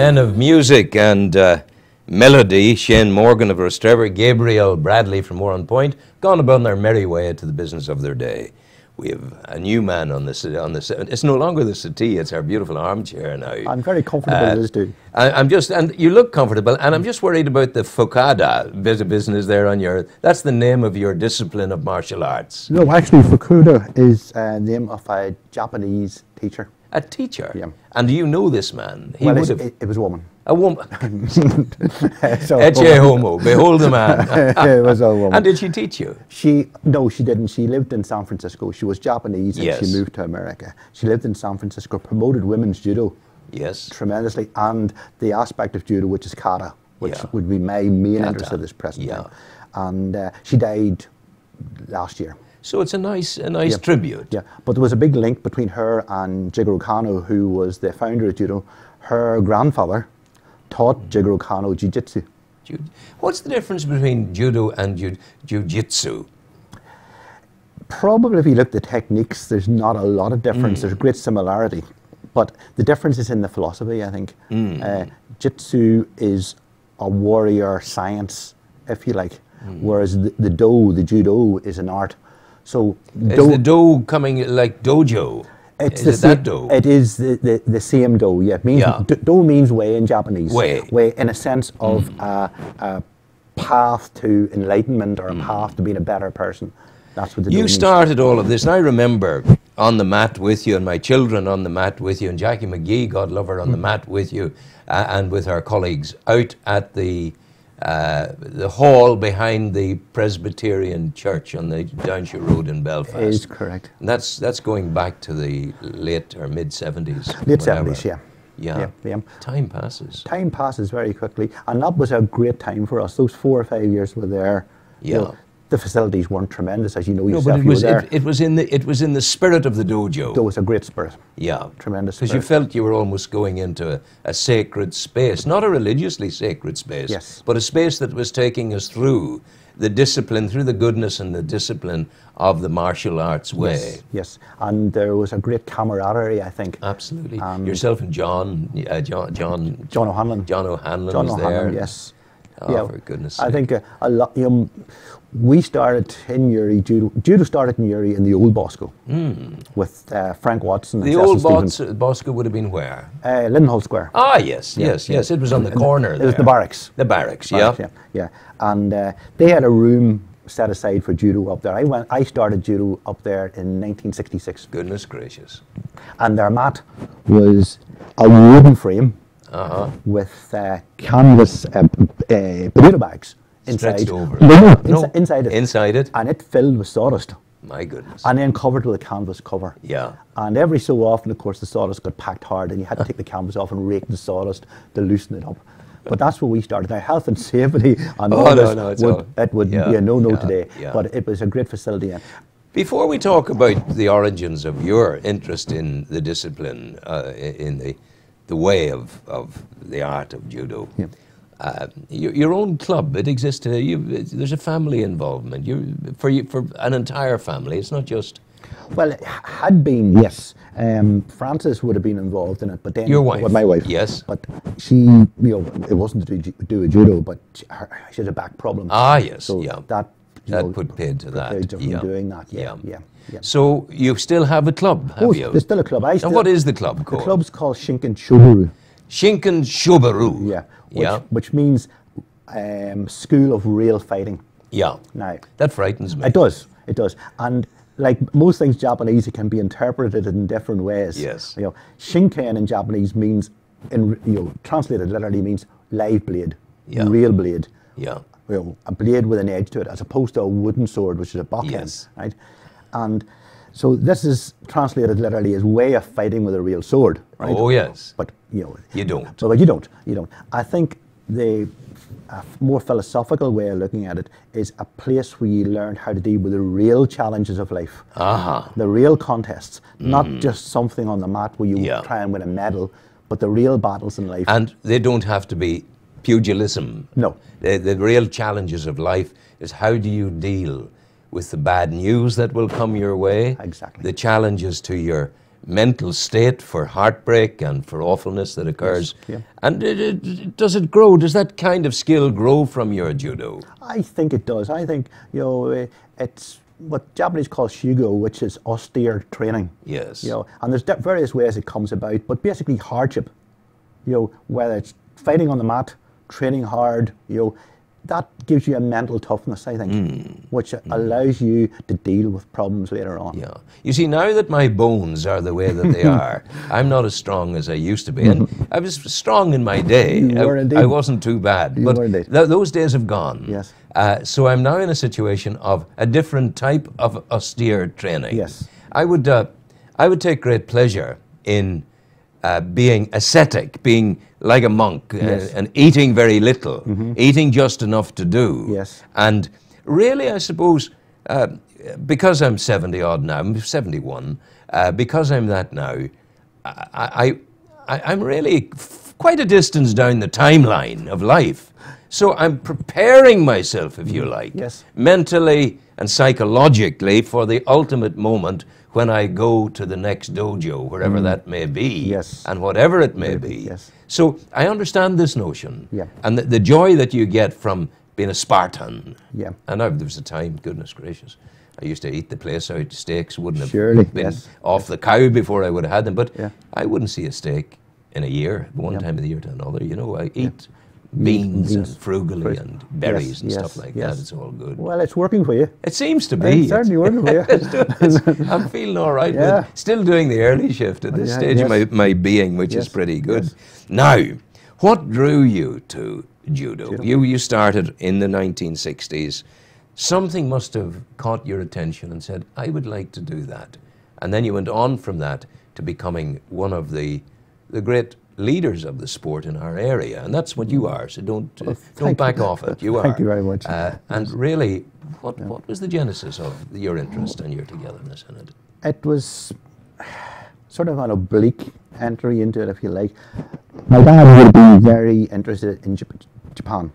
Men of music and melody, Shane Morgan of Rostrevor, Gabriel Bradley from Moran Point, gone about their merry way to the business of their day. We have a new man on this. It's no longer the settee; it's our beautiful armchair now. I'm very comfortable as do. I'm just, and you look comfortable, and I'm just worried about the Fukada bit of business there on your. That's the name of your discipline of martial arts. No, actually, Fukuda is the name of a Japanese teacher. A teacher. Yeah. And do you know this man? It was a woman. A woman. So, Ecce homo, behold the man. It was a woman. And did she teach you? No, she didn't. She lived in San Francisco. She was Japanese and she moved to America. She lived in San Francisco, promoted women's judo. Yes. Tremendously. And the aspect of judo, which is kata, which would be my main interest at this present time. And she died last year. So it's a nice tribute. Yeah, but there was a big link between her and Jigoro Kano, who was the founder of judo. Her grandfather taught Jigoro Kano jiu-jitsu. What's the difference between judo and jiu-jitsu? Probably if you look at the techniques, there's not a lot of difference. There's great similarity. But the difference is in the philosophy, I think. Jitsu is a warrior science, if you like, whereas the judo is an art. So is the do coming like dojo? It's is the that do? It is the same do. Yeah, it means do means way in Japanese. Way in a sense of a path to enlightenment or a path to being a better person. That's what the do means. You started all of this, and I remember on the mat with you, and my children on the mat with you, and Jackie McGee, God love her, on the mat with you, and with our colleagues out at the hall behind the Presbyterian Church on the Downshire Road in Belfast. Is correct. And that's going back to the late or mid 70s. Late 70s, yeah. Yeah. Time passes. Time passes very quickly, and that was a great time for us. Those 4 or 5 years were there. Yeah. You know, the facilities weren't tremendous, as you know yourself. No, but it was in the spirit of the dojo. There was a great spirit. Yeah, tremendous. Because you felt you were almost going into a sacred space, not a religiously sacred space, but a space that was taking us through the discipline, through the goodness and the discipline of the martial arts way. Yes, and there was a great camaraderie, I think. Absolutely. Yourself and John O'Hanlon. John O'Hanlon was there. Yes. Oh, for goodness sake. I think a lot. We started in Newry. Judo started in Newry in the old Bosco with Frank Watson. The old Bosco would have been where? Lindenhall Square. Ah, yes. It was on the corner. It was the barracks. The barracks, yeah. And they had a room set aside for judo up there. I started judo up there in 1966. Goodness gracious! And their mat was a wooden frame. With canvas potato bags inside. Over. Inside it. Inside it. And it filled with sawdust. My goodness. And then covered with a canvas cover. Yeah. And every so often, of course, the sawdust got packed hard and you had to take the canvas off and rake the sawdust to loosen it up. But that's where we started. Now, health and safety and all this would be a no-no today. Yeah. But it was a great facility. Before we talk about the origins of your interest in the discipline, in the way of the art of judo. Your own club, it exists today. There's a family involvement. For an entire family. It's not just. Well, it had been, yes. Frances would have been involved in it, but then your wife, my wife, yes. But she, it wasn't to do with judo, but she had a back problem. Ah, yes, so that put paid to that. Doing that, yeah. So you still have a club, have you? There's still a club. And what is the club called? The club's called Shinken Shobaru. Shinken Shobaru. Yeah. Which means School of Real Fighting. Yeah. Now that frightens me. It does. And like most things Japanese, it can be interpreted in different ways. Yes. Shinken in Japanese means, translated literally means live blade, real blade. Yeah. A blade with an edge to it, as opposed to a wooden sword, which is a bokken, right? And so this is translated literally as way of fighting with a real sword, right? Oh yes. But you don't. But you don't. I think the more philosophical way of looking at it is a place where you learn how to deal with the real challenges of life, the real contests, not just something on the mat where you try and win a medal, but the real battles in life. And they don't have to be pugilism. No. The real challenges of life is how do you deal with the bad news that will come your way, exactly. the challenges to your mental state for heartbreak and for awfulness that occurs. Yes, yeah. And does it grow? Does that kind of skill grow from your judo? I think it does. I think, you know, it's what Japanese call shugo, which is austere training. Yes. You know, and there's various ways it comes about, but basically hardship. You know, whether it's fighting on the mat, training hard, you know, that gives you a mental toughness, I think, which allows you to deal with problems later on. Yeah. You see, now that my bones are the way that they are, I'm not as strong as I used to be. And I was strong in my day. You were indeed. I wasn't too bad. You but were indeed. Those days have gone. Yes. So I'm now in a situation of a different type of austere training. Yes. I would take great pleasure in being ascetic, being like a monk, Yes. and eating very little, eating just enough to do. Yes. And really, I suppose, because I'm 70 odd now, I'm 71, because I'm that now, I'm really quite a distance down the timeline of life. So I'm preparing myself, if you like, Yes. mentally and psychologically for the ultimate moment when I go to the next dojo, wherever that may be, Yes. and whatever it may be. Yes. So I understand this notion, Yeah. and the joy that you get from being a Spartan. Yeah. And there was a time, goodness gracious, I used to eat the place out. Steaks wouldn't have Surely, been yes. off the cow before I would have had them, but Yeah. I wouldn't see a steak in a year, one Yeah. time of the year to another. You know, I eat beans and frugally Fruit. and berries Yes, and yes, stuff like yes. that. It's all good. Well, it's working for you. It seems to be. It's certainly working for you. I'm feeling all right. Yeah. But still doing the early shift at this Yeah, stage of yes. my being, which is Yes, pretty good. yes. Now, what drew you to judo? You started in the 1960s. Something must have caught your attention and said, I would like to do that. And then you went on from that to becoming one of the great leaders of the sport in our area, and that's what you are. So don't back off it. You are. Thank you very much. And really, what was the genesis of your interest and your togetherness in it? It was sort of an oblique entry into it, if you like. My dad would be very interested in Japan.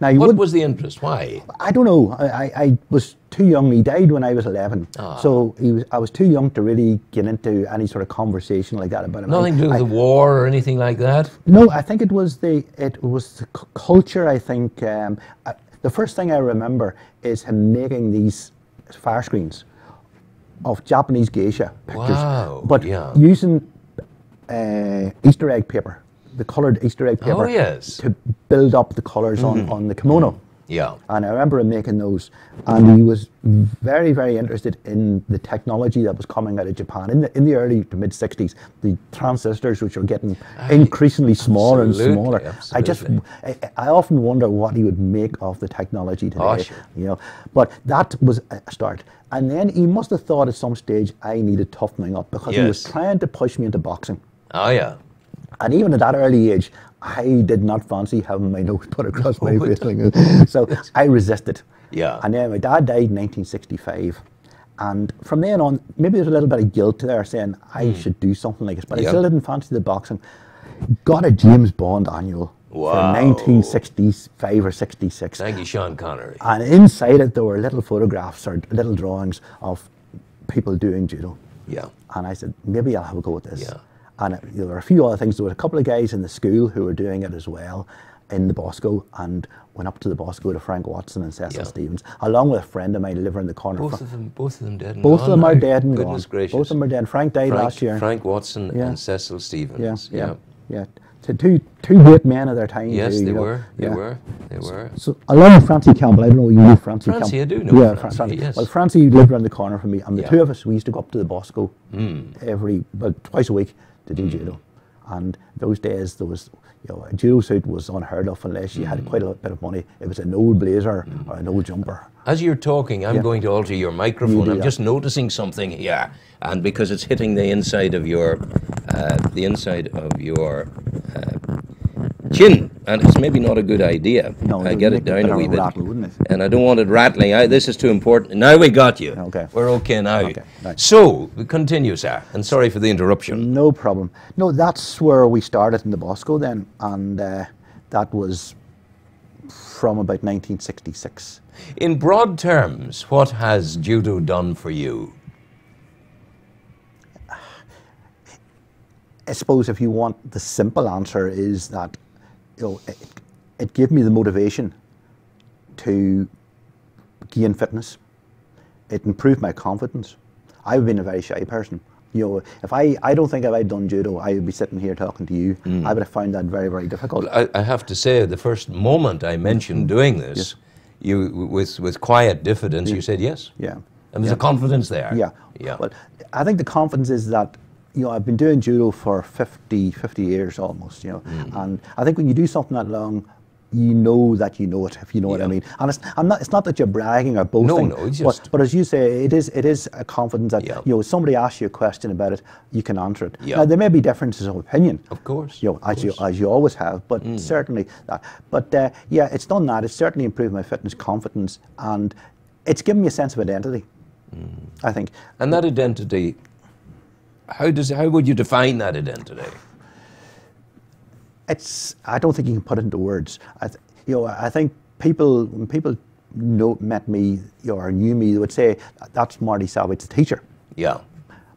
Now, What was the interest? Why? I don't know. I was too young. He died when I was 11. So I was too young to really get into any sort of conversation like that about him. Nothing to do with the war or anything like that? No, I think it was the culture. I think the first thing I remember is him making these fire screens of Japanese geisha pictures, Wow, but yeah. using Easter egg paper, the coloured Easter egg paper, Oh, yes. to build up the colours on the kimono. Yeah. And I remember him making those, and he was very, very interested in the technology that was coming out of Japan in the early to mid '60s. The transistors, which were getting increasingly smaller and smaller. Absolutely. I often wonder what he would make of the technology today. Oh, sure. You know, but that was a start. And then he must have thought at some stage I needed toughening up, because he was Yes. trying to push me into boxing. Oh, yeah. And even at that early age, I did not fancy having my nose put across my face like this. So I resisted. Yeah. And then my dad died in 1965. And from then on, maybe there's a little bit of guilt there, saying I should do something like this. But I still didn't fancy the boxing. Got a James Bond annual Wow. for 1965 or 66. Thank you, Sean Connery. And inside it, there were little photographs or little drawings of people doing judo. Yeah. And I said, maybe I'll have a go at this. Yeah. And there were a few other things. There were a couple of guys in the school who were doing it as well in the Bosco, and went up to the Bosco to Frank Watson and Cecil Stevens, along with a friend of mine who lived around the corner. Both of them dead and Both gone of them are now. dead and Goodness gone. gracious. Both of them are dead. Frank died last year. Frank Watson Yeah. and Cecil Stevens. Yeah. So two great men of their time. Yes, too, they you know. were. They Yeah. were. They were. So along with Francie Campbell, I don't know, you knew Francie Campbell. Francie, I do know Yeah, Francie, yes. Well, Francie lived around the corner from me, and the Yeah. two of us, we used to go up to the Bosco twice a week to do judo. And those days, there was, you know, a judo suit was unheard of unless you had quite a bit of money. It was an old blazer or an old jumper. As you're talking, I'm going to alter your microphone. do I'm that. just noticing something here, and because it's hitting the inside of your, chin, and it's maybe not a good idea. No, I it get would it make a down bit a of wee a bit, rattle, wouldn't it? and I don't want it rattling. This is too important. Now we got you. Okay. We're okay now. Okay, right. So continue, sir. And sorry for the interruption. No problem. No, that's where we started in the Bosco then, and that was from about 1966. In broad terms, what has judo done for you? I suppose if you want the simple answer is that, it gave me the motivation to gain fitness. It improved my confidence. I've been a very shy person. If I don't think if I'd done judo, I would be sitting here talking to you. I would have found that very, very difficult. Well, I have to say, the first moment I mentioned doing this, yes. you with quiet diffidence, you said yes. Yeah. And there's a confidence there. Yeah. Yeah. Well, I think the confidence is that, I've been doing judo for 50 years almost, and I think when you do something that long, you know that you know it, if you know what I mean. And it's not that you're bragging or boasting. No, it's just... But as you say, it is a confidence that, somebody asks you a question about it, you can answer it. Now, there may be differences of opinion. Of course. As you always have, but certainly that. But it's done that. It's certainly improved my fitness, confidence, and it's given me a sense of identity, I think. And that identity, how would you define that identity? I don't think you can put it into words. I think when people met me or knew me, they would say, that's Marty Savage, the teacher. Yeah.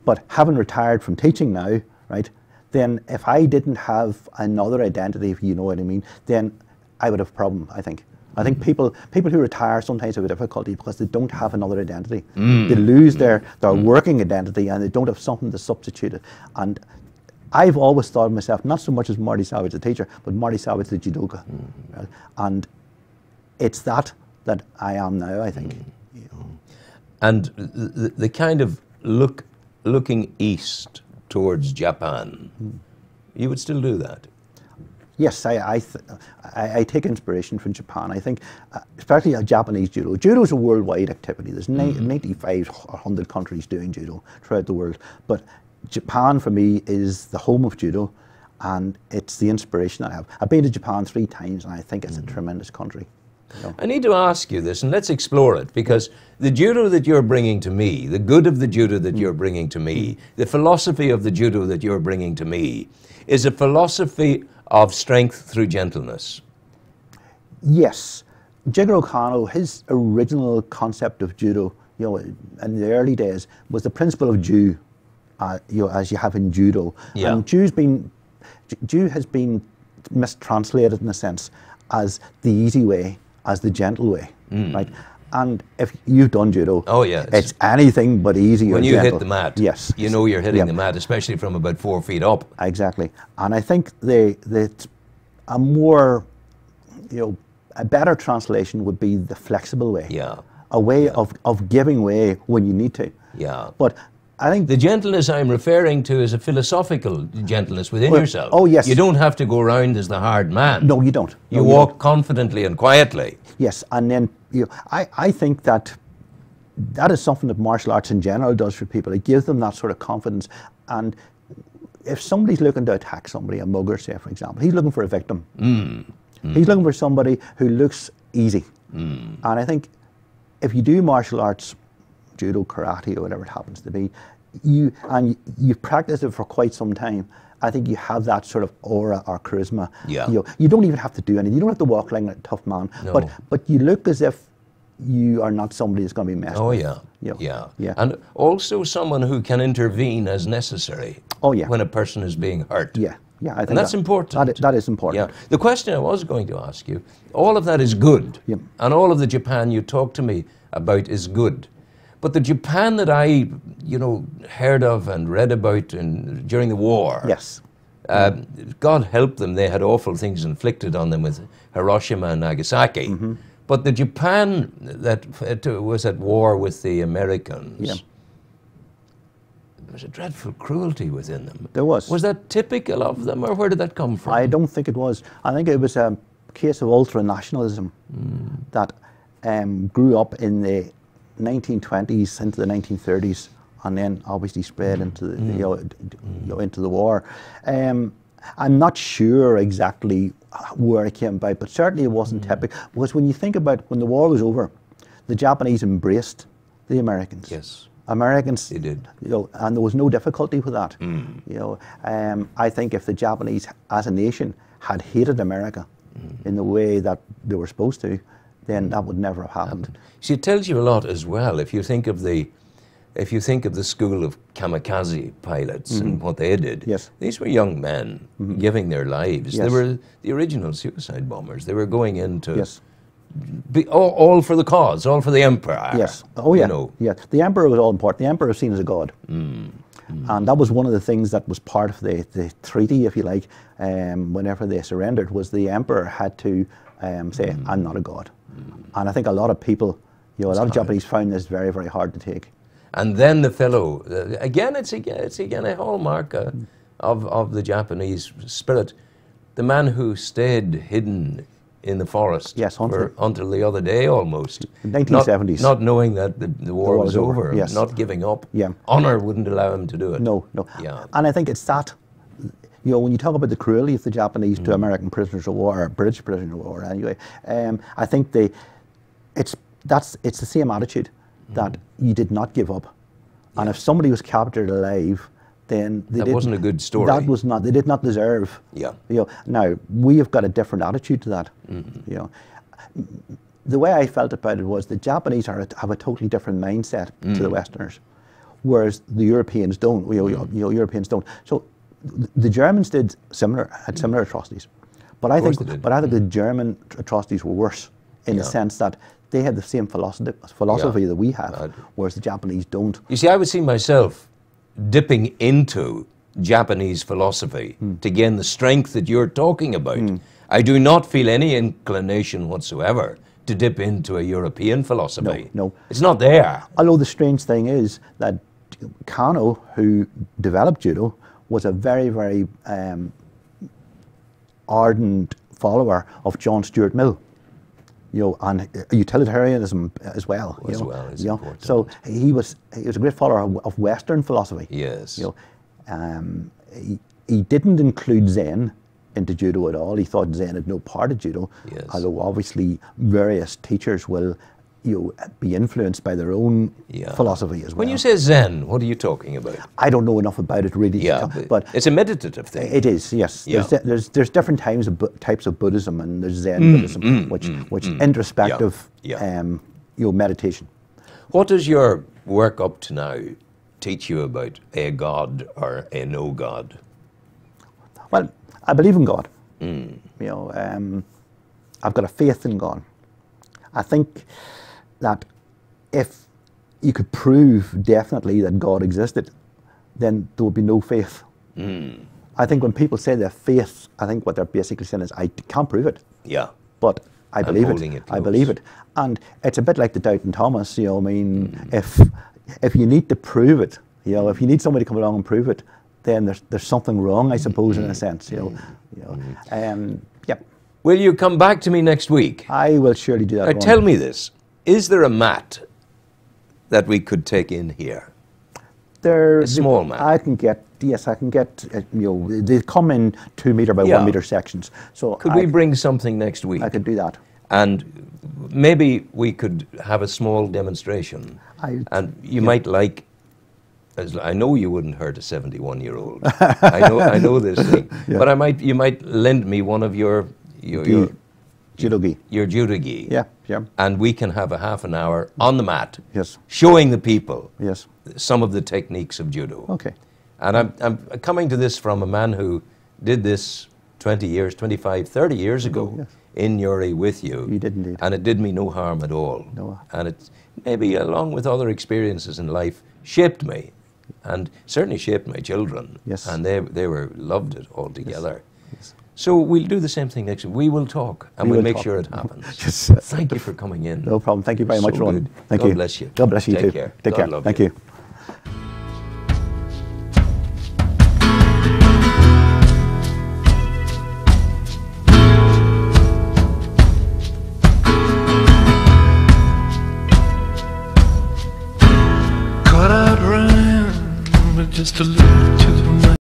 But having retired from teaching now, right, then if I didn't have another identity, if you know what I mean, then I would have a problem, I think. I think people who retire sometimes have a difficulty because they don't have another identity. They lose their working identity and they don't have something to substitute it. And I've always thought of myself, not so much as Marty Savage, the teacher, but Marty Savage, the judoka. Right? And it's that I am now, I think. And the kind of looking east towards Japan, you would still do that? Yes, I take inspiration from Japan. I think, especially Japanese judo. Judo is a worldwide activity. There's 95 or 100 countries doing judo throughout the world. But Japan, for me, is the home of judo, and it's the inspiration I have. I've been to Japan 3 times, and I think it's a tremendous country. I need to ask you this, and let's explore it, because the judo that you're bringing to me, the good of the judo that you're bringing to me, the philosophy of the judo that you're bringing to me, is a philosophy of strength through gentleness. Yes. Jigoro Kano, his original concept of judo, in the early days, was the principle of ju. As you have in judo. Yeah. And ju has been mistranslated in a sense as the easy way, as the gentle way, right? And if you've done judo, it's anything but easy when or you gentle. hit the mat, yes, you know you're hitting the mat, especially from about 4 feet up. Exactly. And I think a more, a better translation would be the flexible way. Yeah. A way of giving way when you need to. Yeah. But I think the gentleness I'm referring to is a philosophical gentleness within yourself. Oh, yes. You don't have to go around as the hard man. No, you don't. You walk confidently and quietly. Yes, and then I think that is something that martial arts in general does for people. It gives them that sort of confidence. And if somebody's looking to attack somebody, a mugger, say, for example, he's looking for a victim. He's looking for somebody who looks easy. And I think if you do martial arts, judo, karate, or whatever it happens to be, you've practiced it for quite some time, I think you have that sort of aura or charisma. Yeah. You don't even have to do anything. You don't have to walk like a tough man. No. But you look as if you are not somebody that's going to be messed with. Yeah. And also someone who can intervene as necessary. Oh, yeah. When a person is being hurt. Yeah. I think and that's important. That is important. Yeah. The question I was going to ask you, all of that is good. Yeah. And all of the Japan you talk to me about is good. But the Japan that I, heard of and read about during the war, yes, God help them, they had awful things inflicted on them with Hiroshima and Nagasaki. But the Japan that was at war with the Americans, there was a dreadful cruelty within them. There was. Was that typical of them, or where did that come from? I don't think it was. I think it was a case of ultra-nationalism that grew up in the 1920s into the 1930s, and then obviously spread into the into the war. I'm not sure exactly where it came about, but certainly it wasn't typical. Because when you think about when the war was over, the Japanese embraced the Americans. Yes, Americans. They did. And there was no difficulty with that. I think if the Japanese, as a nation, had hated America in the way that they were supposed to, then that would never have happened. See, it tells you a lot as well if you think of the if you think of the school of kamikaze pilots and what they did, Yes. these were young men giving their lives. They Yes. were the original suicide bombers. They were going into Yes. all for the cause, all for the emperor. Yes. Oh, yeah. You know. Yeah. The emperor was all important. The emperor was seen as a god. And that was one of the things that was part of the treaty, if you like, whenever they surrendered, was the emperor had to say, I'm not a god. And I think a lot of people, a lot of Japanese found this very, very hard to take. And then the fellow, again, it's again a hallmark of the Japanese spirit. The man who stayed hidden in the forest until the other day almost. 1970s. Not knowing that the war was over, yes. not giving up. Yeah. Honor wouldn't allow him to do it. No, no. Yeah. And I think it's that, when you talk about the cruelty of the Japanese to American prisoners of war, or British prisoners of war anyway, I think it's the same attitude, that you did not give up. And if somebody was captured alive, then that wasn't a good story. That was not. They did not deserve. Yeah. Now we have got a different attitude to that. The way I felt about it was the Japanese have a totally different mindset to the Westerners, whereas the Europeans don't. Europeans don't. So the Germans had similar atrocities, but I think the German atrocities were worse in the sense that they had the same philosophy that we have, whereas the Japanese don't. You see, I would see myself dipping into Japanese philosophy to gain the strength that you're talking about. I do not feel any inclination whatsoever to dip into a European philosophy. No. It's not there. Although the strange thing is that Kano, who developed judo, was a very, very ardent follower of John Stuart Mill. And utilitarianism as well. So he was a great follower of Western philosophy. Yes. He didn't include Zen into judo at all. He thought Zen had no part of judo. Yes. Although obviously various teachers will be influenced by their own philosophy as well. When you say Zen, what are you talking about? I don't know enough about it really. Yeah, but it's a meditative thing. It is, yes. Yeah. There's different types of Buddhism, and there's Zen Buddhism, which introspective meditation. What does your work up to now teach you about a God or a no God? Well, I believe in God. I've got a faith in God. I think that if you could prove definitely that God existed, then there would be no faith. I think when people say their faith, I think what they're basically saying is, I can't prove it. Yeah. But I believe it. I believe it. And it's a bit like the doubting Thomas, if you need to prove it, if you need somebody to come along and prove it, then there's something wrong, I suppose, in a sense, Will you come back to me next week? I will surely do that. Tell me this. Is there a mat that we could take in here? A small mat? I can get, they come in 2 metre by 1 metre sections. So could we bring something next week? I could do that. And maybe we could have a small demonstration. And you might like, I know you wouldn't hurt a 71-year-old. I know this thing. But you might lend me one of your judo-gi. Your judo-gi. Yeah. And we can have a half an hour on the mat, yes, showing the people some of the techniques of judo. Okay. And I'm coming to this from a man who did this 20 years, 25, 30 years ago in Newry with you. You did indeed. And it did me no harm at all. No. And it maybe, along with other experiences in life, shaped me, and certainly shaped my children. Yes. And they loved it altogether. Yes. So we'll do the same thing next week. We will talk, and we'll make sure it happens. Yes. Thank you for coming in. No problem. Thank you very much, Ron. Thank you. God bless you. God bless you too. Take care. Take care. Thank you. Cut out rhyme with just a little